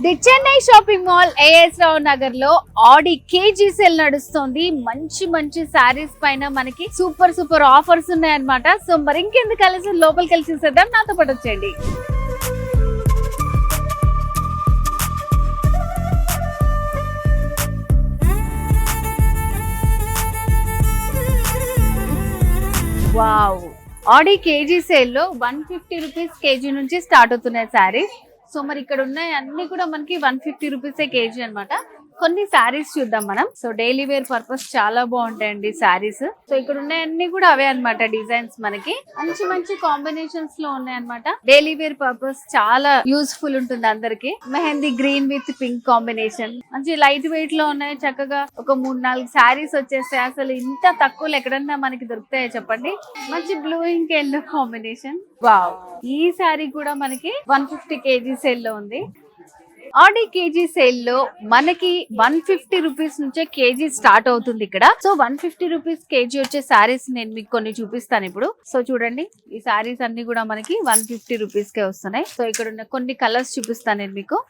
The Chennai shopping mall A S Rao Nagar లో ఆడి KG sale నడుస్తుంది. మంచి మంచి సారీస్ పైన మనకి సూపర్ సూపర్ ఆఫర్స్ ఉన్నాయన్నమాట. సో మరి ఇంకెందుకు కలిసి లోపలికి కలిసి చూసేద్దాం, నాతో పాటు వచ్చేయండి. వావ్, ఆడి కేజీ సేల్ లో 150 రూపీస్ కేజీ నుంచి స్టార్ట్ అవుతున్నాయి సారీస్. సో మరి ఇక్కడ ఉన్నాయి అన్ని కూడా మనకి 150 రూపీసే కేజీ అన్నమాట. కొన్ని శారీస్ చూద్దాం మనం. సో డైలీ వేర్ పర్పస్ చాలా బాగుంటాయండి శారీస్. సో ఇక్కడ ఉన్నాయన్నీ కూడా అవే అన్నమాట. డిజైన్స్ మనకి మంచి మంచి కాంబినేషన్స్ లో ఉన్నాయన్నమాట. డైలీ వేర్ పర్పస్ చాలా యూస్ఫుల్ ఉంటుంది అందరికి. Mehndi green with pink combination మంచి లైట్ వెయిట్ లో ఉన్నాయి. చక్కగా ఒక 3-4 శారీస్ వచ్చేస్తాయి. అసలు ఇంత తక్కువలో ఎక్కడన్నా మనకి దొరుకుతాయో చెప్పండి. మంచి blue ink yellow combination. Wow, ఈ శారీ కూడా మనకి 150 కేజీ సేల్ లో ఉంది. ఆడి కేజీ సేల్ లో మనకి 150 రూపీస్ నుంచే కేజీ స్టార్ట్ అవుతుంది ఇక్కడ. సో 150 రూపీస్ కేజీ వచ్చే శారీస్ నేను మీకు కొన్ని చూపిస్తాను ఇప్పుడు. సో చూడండి, ఈ శారీస్ అన్ని కూడా మనకి 150 రూపీస్ కే వస్తున్నాయి. సో ఇక్కడ ఉన్న కొన్ని కలర్స్ చూపిస్తాను నేను మీకు.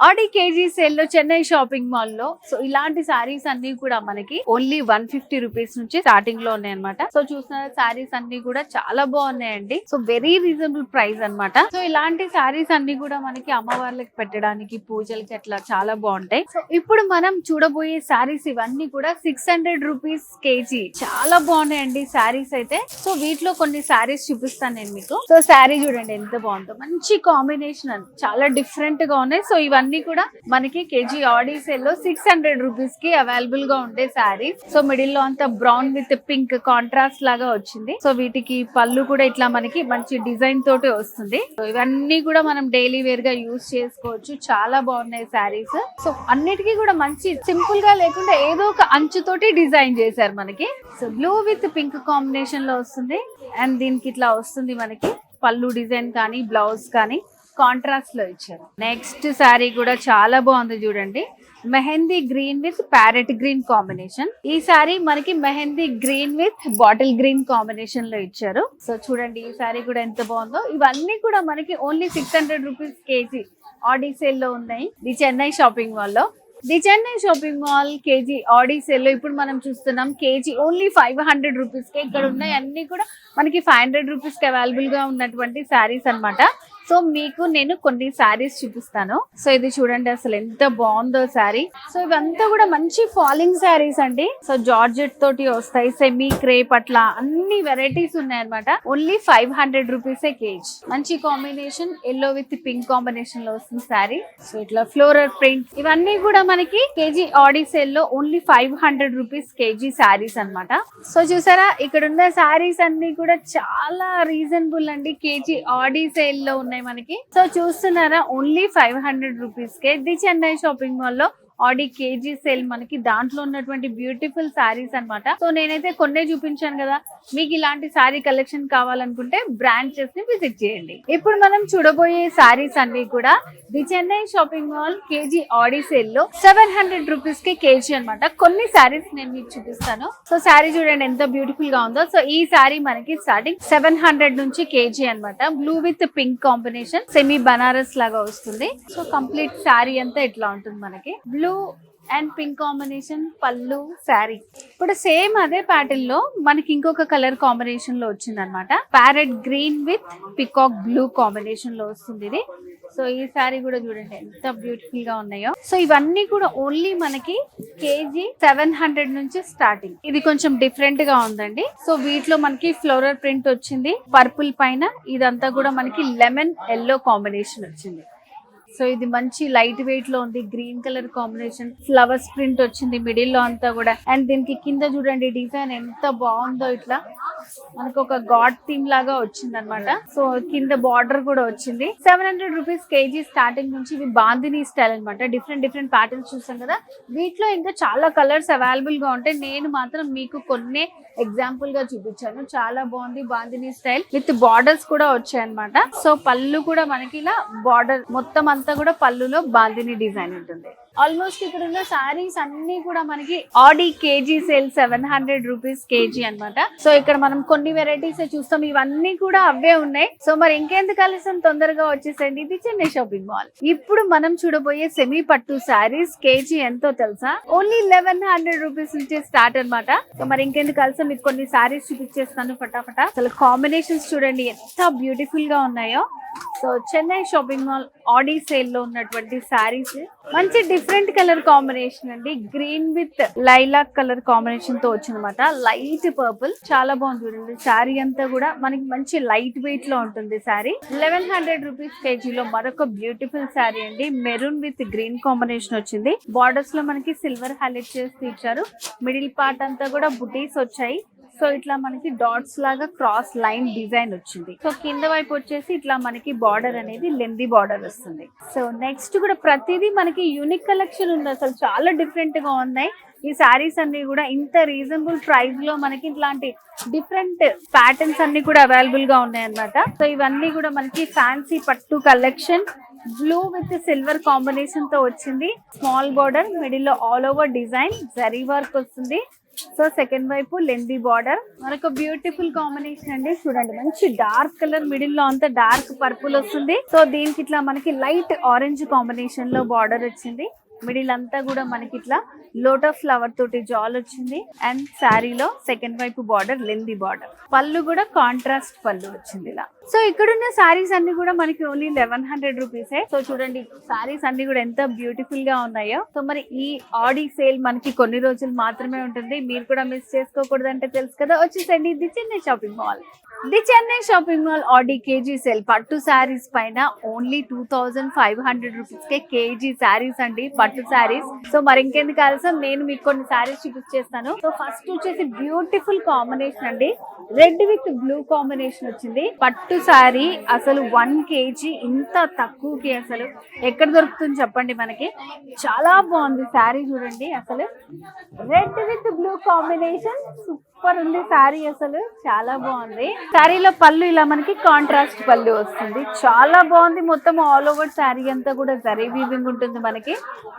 ఆడి కేజీ సేల్ లో చెన్నై షాపింగ్ మాల్ లో సో ఇలాంటి సారీస్ అన్ని కూడా మనకి ఓన్లీ 150 రూపీస్ నుంచి స్టార్టింగ్ లో ఉన్నాయి అనమాట. సో చూసిన సారీస్ అన్ని కూడా చాలా బాగున్నాయండి. సో వెరీ రీజనబుల్ ప్రైస్ అన్నమాట. సో ఇలాంటి సారీస్ అన్ని కూడా మనకి అమ్మవార్లకి పెట్టడానికి, పూజలకి అట్లా చాలా బాగుంటాయి. సో ఇప్పుడు మనం చూడబోయే సారీస్ ఇవన్నీ కూడా 600 రూపీస్ కేజీ. చాలా బాగున్నాయండి సారీస్ అయితే. సో వీటిలో కొన్ని సారీస్ చూపిస్తాను నేను మీకు. సో సారీ చూడండి ఎంత బాగుందో, మంచి కాంబినేషన్, చాలా డిఫరెంట్ గా ఉన్నాయి. సో ఇవన్నీ కూడా మనకి కేజీ ఆడి సేల్ లో 600 రూపీస్ కి అవైలబుల్ గా ఉండే శారీస్. సో మిడిల్ లో అంతా బ్రౌన్ విత్ పింక్ కాంట్రాస్ట్ లాగా వచ్చింది. సో వీటికి పళ్ళు కూడా ఇట్లా మనకి మంచి డిజైన్ తోటి వస్తుంది. సో ఇవన్నీ కూడా మనం డైలీ వేర్ గా యూజ్ చేసుకోవచ్చు. చాలా బాగున్నాయి శారీస్. సో అన్నిటికీ కూడా మంచి సింపుల్ గా లేకుండా ఏదో ఒక అంచుతోటి డిజైన్ చేశారు మనకి. So blue with pink combination లో వస్తుంది. అండ్ దీనికి ఇట్లా వస్తుంది మనకి పళ్ళు డిజైన్ కానీ, బ్లౌజ్ కానీ కాంట్రాస్ట్ లో ఇచ్చారు. నెక్స్ట్ శారీ కూడా చాలా బాగుంది చూడండి. Mehndi green with parrot green combination. ఈ సారీ మనకి mehndi green with bottle green combination లో ఇచ్చారు. సో చూడండి ఈ సారీ కూడా ఎంత బాగుందో. ఇవన్నీ కూడా మనకి ఓన్లీ 600 రూపీస్ కేజీ ఆడి సేల్ లో ఉన్నాయి ది చెన్నై షాపింగ్ మాల్ లో. The Chennai shopping mall KG Audi sale లో ఇప్పుడు మనం చూస్తున్నాం కేజీ ఓన్లీ 500 రూపీస్ కే. ఇక్కడ ఉన్నాయి అన్ని కూడా మనకి 500 రూపీస్ కి అవైలబుల్ గా ఉన్నటువంటి శారీస్ అన్నమాట. సో మీకు నేను కొన్ని శారీస్ చూపిస్తాను. సో ఇది చూడండి అసలు ఎంత బాగుందో శారీ. సో ఇవంతా కూడా మంచి ఫాలింగ్ శారీస్ అండి. సో జార్జెట్ తోటి వస్తాయి, సెమీ క్రేప్ అట్లా అన్ని వెరైటీస్ ఉన్నాయన్నమాట. ఓన్లీ 500 రూపీసే కేజీ. మంచి combination yellow with pink combination లో వస్తుంది శారీ. సో ఇట్లా ఫ్లోరల్ ప్రింట్ ఇవన్నీ కూడా మనకి కేజీ ఆడి సేల్ లో ఓన్లీ 500 రూపీస్ కేజీ శారీస్ అన్నమాట. సో చూసారా ఇక్కడ ఉన్న శారీస్ అన్ని కూడా చాలా రీజనబుల్ అండి. కేజీ ఆడి సేల్ లో ఉన్నాయి మనకి. సో చూస్తున్నారా only 500 rupees K the Chennai shopping mall లో ఆడి కేజీ సేల్ మనకి. దాంట్లో ఉన్నటువంటి బ్యూటిఫుల్ శారీస్ అన్నమాట. సో నేనైతే కొన్నే చూపించాను కదా, మీకు ఇలాంటి శారీ కలెక్షన్ కావాలనుకుంటే బ్రాంచెస్ ని విజిట్ చేయండి. ఇప్పుడు మనం చూడబోయే శారీస్ అన్ని కూడా the Chennai shopping mall KG Audi sale లో 700 రూపీస్ కి కేజీ అన్నమాట. కొన్ని శారీస్ నేను మీకు చూపిస్తాను. సో శారీ చూడండి ఎంత బ్యూటిఫుల్ గా ఉందో. సో ఈ శారీ మనకి స్టార్టింగ్ 700 నుంచి కేజీ అన్నమాట. Blue with pink combination, semi Banaras లాగా వస్తుంది. సో కంప్లీట్ శారీ అంతా ఇట్లా ఉంటుంది మనకి. బ్లూ అండ్ పింక్ కాంబినేషన్ పళ్ళు శారీ. ఇప్పుడు సేమ్ అదే ప్యాటర్న్ లో మనకి ఇంకొక కలర్ కాంబినేషన్ లో వచ్చింది అనమాట. Parrot green with peacock blue combination లో వస్తుంది ఇది. సో ఈ శారీ కూడా చూడండి ఎంత బ్యూటిఫుల్ గా ఉన్నాయో. సో ఇవన్నీ కూడా ఓన్లీ మనకి కేజీ 700 నుంచి స్టార్టింగ్. ఇది కొంచెం డిఫరెంట్ గా ఉందండి. సో వీటిలో మనకి ఫ్లోరల్ ప్రింట్ వచ్చింది పర్పుల్ పైన. ఇదంతా కూడా మనకి లెమన్ ఎల్లో కాంబినేషన్ వచ్చింది. సో ఇది మంచి లైట్ వెయిట్ లో ఉంది. Green colour combination, flowers print వచ్చింది మిడిల్ లో అంతా కూడా. అండ్ దీనికి కింద చూడండి డిజైన్ ఎంత బాగుందో. ఇట్లా మనకు ఒక గాడ్ థీమ్ లాగా వచ్చింది అనమాట. సో కింద బార్డర్ కూడా వచ్చింది. 700 రూపీస్ కేజీ స్టార్టింగ్ నుంచి. ఇవి బాందిని స్టైల్ అనమాట. డిఫరెంట్ ప్యాటర్న్స్ చూసాం కదా. వీటిలో ఇంకా చాలా కలర్స్ అవైలబుల్ గా ఉంటాయి. నేను మాత్రం మీకు కొన్ని ఎగ్జాంపుల్ గా చూపించాను. చాలా బాగుంది బాందిని స్టైల్ విత్ బార్డర్స్ కూడా వచ్చాయి అనమాట. సో పళ్ళు కూడా మనకి ఇలా బార్డర్ మొత్తం అంతా కూడా పళ్ళులో బాందిని డిజైన్ ఉంటుంది. ఆల్మోస్ట్ ఇక్కడ ఉన్న సారీస్ అన్ని కూడా మనకి ఆడి కేజీ సేల్ 700 రూపీస్ కేజీ అన్నమాట. సో ఇక్కడ మనం కొన్ని వెరైటీస్ చూస్తాం, ఇవన్నీ కూడా అవే ఉన్నాయి. సో మరి ఇంకెందుకు ఆలస్యం, తొందరగా వచ్చేసండి. ఇది చెన్నై షాపింగ్ మాల్. ఇప్పుడు మనం చూడబోయే సెమీ పట్టు సారీస్ కేజీ ఎంతో తెలుసా? ఓన్లీ 1100 రూపీస్ నుంచి స్టార్ట్ అన్నమాట. సో మరి ఇంకెందుకు ఆలస్యం, మీకు కొన్ని సారీస్ చూపించేస్తాను ఫటాఫటా. అసలు కాంబినేషన్స్ చూడండి ఎంత బ్యూటిఫుల్ గా ఉన్నాయో. సో చెన్నై షాపింగ్ మాల్ ఆడి సేల్ లో ఉన్నటువంటి సారీస్ మంచి డిఫరెంట్ కలర్ కాంబినేషన్ అండి. Green with lilac colour combination తో వచ్చిందన్నమాట. లైట్ పర్పుల్ చాలా బాగుంది చూడండి. శారీ అంతా కూడా మనకి మంచి లైట్ వెయిట్ లో ఉంటుంది శారీ. 1100 రూపీస్ కేజీలో మరొక బ్యూటిఫుల్ శారీ అండి. మెరూన్ విత్ గ్రీన్ కాంబినేషన్ వచ్చింది. బార్డర్స్ లో మనకి సిల్వర్ హైలైట్ చేసి ఇచ్చారు. మిడిల్ పార్ట్ అంతా కూడా బుటీస్ వచ్చాయి. సో ఇట్లా మనకి డాట్స్ లాగా క్రాస్ లైన్ డిజైన్ వచ్చింది. సో కింద వైపు వచ్చేసి ఇట్లా మనకి బార్డర్ అనేది లెందీ బార్డర్ వస్తుంది. సో నెక్స్ట్ కూడా ప్రతిదీ మనకి యూనిక్ కలెక్షన్ ఉంది. అసలు చాలా డిఫరెంట్ గా ఉన్నాయి ఈ సారీస్ అన్ని కూడా. ఇంత రీజనబుల్ ప్రైస్ లో మనకి ఇట్లాంటి డిఫరెంట్ ప్యాటర్న్స్ అన్ని కూడా అవైలబుల్ గా ఉన్నాయి అన్నమాట. సో ఇవన్నీ కూడా మనకి ఫ్యాన్సీ పట్టు collection. Blue with silver combination తో వచ్చింది. స్మాల్ బార్డర్, మిడిల్ లో all over design zari work వస్తుంది. సో సెకండ్ వైపు లెందీ బార్డర్. మనకు బ్యూటిఫుల్ కాంబినేషన్ అండి. చూడండి మంచి డార్క్ కలర్, మిడిల్ లో అంతా డార్క్ పర్పుల్ వస్తుంది. సో దీనికి ఇట్లా మనకి లైట్ ఆరెంజ్ కాంబినేషన్ లో బార్డర్ వచ్చింది. మిడిల్ అంతా కూడా మనకి ఇట్లా లోటస్ ఫ్లవర్ తోటి జాల్ వచ్చింది. అండ్ శారీలో సెకండ్ వైపు బార్డర్ లెందీ బార్డర్. పళ్ళు కూడా కాంట్రాస్ట్ పళ్ళు వచ్చింది ఇలా. సో ఇక్కడున్న సారీస్ అన్ని కూడా మనకి ఓన్లీ 1100 రూపీసే. సో చూడండి సారీస్ అన్ని కూడా ఎంత బ్యూటిఫుల్ గా ఉన్నాయో. సో మరి ఈ ఆడి సేల్ మనకి కొన్ని రోజులు మాత్రమే ఉంటుంది. మీరు కూడా మిస్ చేసుకోకూడదు అంటే తెలుసు కదా, వచ్చేసండి ఇది Chennai shopping mall. The Chennai shopping mall Audi KG sale. పట్టు శారీస్ పైన ఓన్లీ 2500 రూపీస్ కే కేజీ శారీస్ అండి, పట్టు శారీస్. సో మరి ఇంకెందుకు ఆలస్యం, నేను మీకు కొన్ని శారీస్ చూపించేస్తాను. సో ఫస్ట్ వచ్చేసి బ్యూటిఫుల్ కాంబినేషన్ అండి. రెడ్ విత్ బ్లూ కాంబినేషన్ వచ్చింది. పట్టు శారీ అసలు 1 కేజీ ఇంత తక్కువకి అసలు ఎక్కడ దొరుకుతుంది చెప్పండి మనకి. చాలా బాగుంది శారీ చూడండి. అసలు red with blue combination super ఉంది శారీ. అసలు చాలా బాగుంది. శారీలో పళ్ళు ఇలా మనకి కాంట్రాస్ట్ పళ్ళు వస్తుంది. చాలా బాగుంది. మొత్తం ఆల్ ఓవర్ శారీ అంతా కూడా జరీ వీవింగ్ ఉంటుంది మనకి.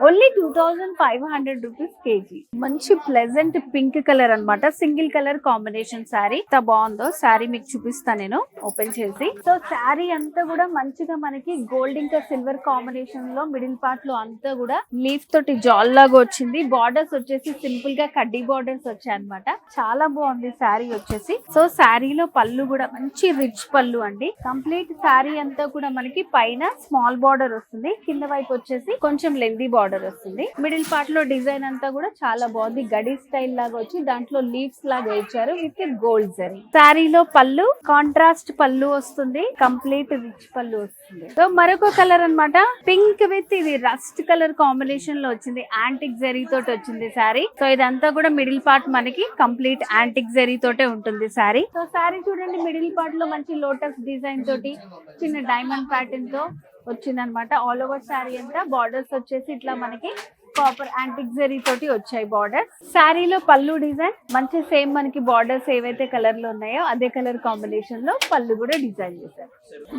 Only 2500 rupees KG. మంచి ప్లెజెంట్ పింక్ కలర్ అన్నమాట. Single colour combination sari. ఎంత బాగుందో శారీ మీకు చూపిస్తాను నేను ఓపెన్ చేసి. సో శారీ అంతా కూడా మంచిగా మనకి గోల్డ్ ఇంకా సిల్వర్ కాంబినేషన్ లో మిడిల్ పార్ట్ లో అంతా కూడా లీఫ్ తోటి జాల్ లాగా వచ్చింది. బార్డర్స్ వచ్చేసి సింపుల్ గా కడ్డీ బార్డర్స్ వచ్చాయి అనమాట. చాలా బాగుంది శారీ వచ్చేసి. సో శారీలో పళ్ళు కూడా మంచి రిచ్ పళ్ళు అండి. కంప్లీట్ శారీ అంతా కూడా మనకి పైన స్మాల్ బార్డర్ వస్తుంది. కింద వైపు వచ్చేసి కొంచెం లెందీ బార్డర్ వస్తుంది. మిడిల్ పార్ట్ లో డిజైన్ అంతా కూడా చాలా బాగుంది. గడి స్టైల్ లాగా వచ్చి దాంట్లో లీవ్స్ లాగా ఇచ్చారు విత్ గోల్డ్ జరీ. శారీలో పళ్ళు కాంట్రాస్ట్ పళ్ళు వస్తుంది. కంప్లీట్ రిచ్ పళ్ళు వస్తుంది. సో మరొక కలర్ అన్నమాట. పింక్ విత్ ఇది రస్ట్ కలర్ కాంబినేషన్ లో వచ్చింది. యాంటిక్ జరీ తోటి వచ్చింది శారీ. సో ఇదంతా కూడా మిడిల్ పార్ట్ మనకి కంప్లీట్ యాంటిక్ జరీ తోటే ఉంటుంది శారీ. సో శారీ చూడండి మిడిల్ పార్ట్ లో మంచి లోటస్ డిజైన్ తోటి చిన్న డైమండ్ ప్యాటర్న్ తో వచ్చిందనమాట. ఆల్ ఓవర్ శారీ అంతా బార్డర్స్ వచ్చేసి ఇట్లా మనకి కాపర్ యాంటిక్ జరీ తోటి వచ్చాయి బార్డర్. శారీలో పళ్ళు డిజైన్ మంచి సేమ్ మనకి బార్డర్స్ ఏవైతే కలర్ లో ఉన్నాయో అదే కలర్ కాంబినేషన్ లో పళ్ళు కూడా డిజైన్ చేశారు.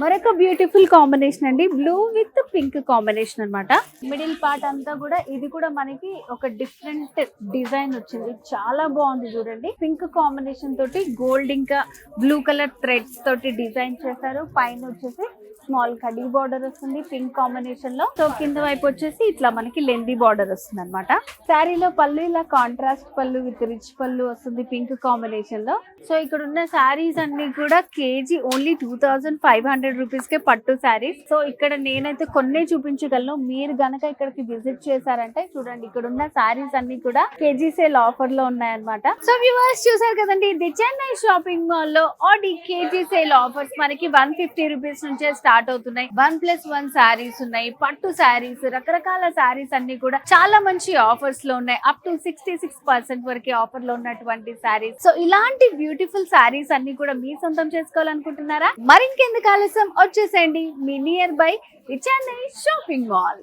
మరొక బ్యూటిఫుల్ కాంబినేషన్ అండి. బ్లూ విత్ పింక్ కాంబినేషన్ అన్నమాట. మిడిల్ పార్ట్ అంతా కూడా ఇది కూడా మనకి ఒక డిఫరెంట్ డిజైన్ వచ్చింది. చాలా బాగుంది చూడండి. పింక్ కాంబినేషన్ తోటి గోల్డ్ ఇంకా బ్లూ కలర్ థ్రెడ్స్ తోటి డిజైన్ చేశారు. పైన వచ్చేసి స్మాల్ కడీ బార్డర్ వస్తుంది పింక్ కాంబినేషన్ లో. సో కింద వైపు వచ్చేసి ఇట్లా మనకి లెందీ బార్డర్ వస్తుంది అనమాట. శారీలో పళ్ళు ఇలా కాంట్రాస్ట్ పళ్ళు విత్ రిచ్ పళ్ళు వస్తుంది పింక్ కాంబినేషన్ లో. సో ఇక్కడ ఉన్న శారీస్ అన్ని కూడా కేజీ ఓన్లీ 2500 రూపీస్ కే పట్టు శారీస్. సో ఇక్కడ నేనైతే కొన్నే చూపించగలను. మీరు గనక ఇక్కడికి విజిట్ చేశారంటే చూడండి ఇక్కడ ఉన్న శారీస్ అన్ని కూడా కేజీ సేల్ ఆఫర్ లో ఉన్నాయన్నమాట. సో వ్యూవర్స్ చూసారు కదండి, ఇది చెన్నై షాపింగ్ మాల్ లో ఆడి కేజీ సేల్ ఆఫర్స్ మనకి 150 రూపీస్ నుంచే స్టార్ట్ అవుతున్నాయి. 1+1 శారీస్ ఉన్నాయి, పట్టు శారీస్, రకరకాల శారీస్ అన్ని కూడా చాలా మంచి ఆఫర్స్ లో ఉన్నాయి. అప్ టు 66% వరకు ఆఫర్ లో ఉన్నటువంటి శారీస్. సో ఇలాంటి బ్యూటిఫుల్ శారీస్ అన్ని కూడా మీ సొంతం చేసుకోవాలనుకుంటున్నారా? మరింకెందుకు ఆలస్యం, వచ్చేసేయండి మీ nearby Chennai shopping mall.